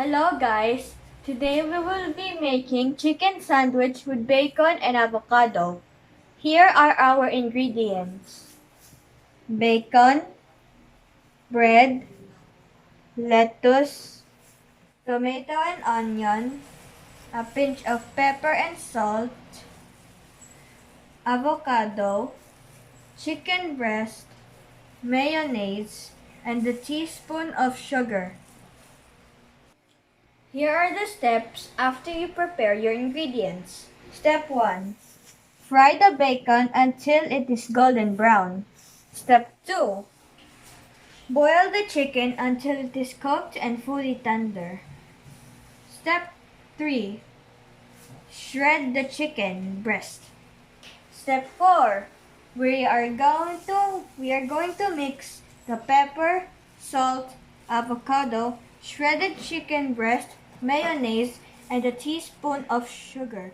Hello guys! Today we will be making chicken sandwich with bacon and avocado. Here are our ingredients. Bacon, bread, lettuce, tomato and onion, a pinch of pepper and salt, avocado, chicken breast, mayonnaise, and a teaspoon of sugar. Here are the steps after you prepare your ingredients. Step 1. Fry the bacon until it is golden brown. Step 2. Boil the chicken until it is cooked and fully tender. Step 3. Shred the chicken breast. Step 4. We are going to mix the pepper, salt, avocado, shredded chicken breast, mayonnaise, and a teaspoon of sugar.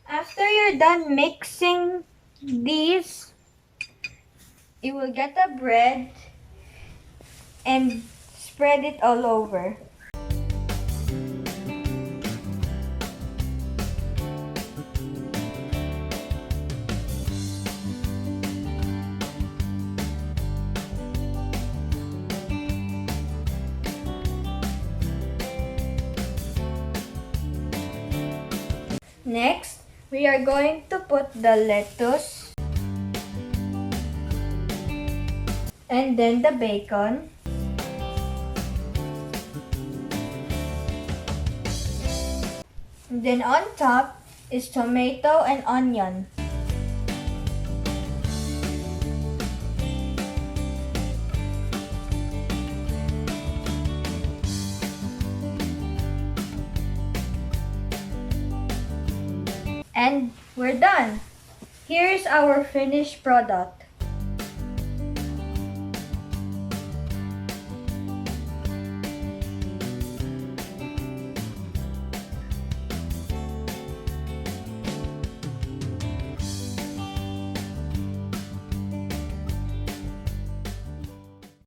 After you're done mixing these, you will get the bread and spread it all over. Next, we are going to put the lettuce and then the bacon. And then on top is tomato and onion. And we're done. Here is our finished product.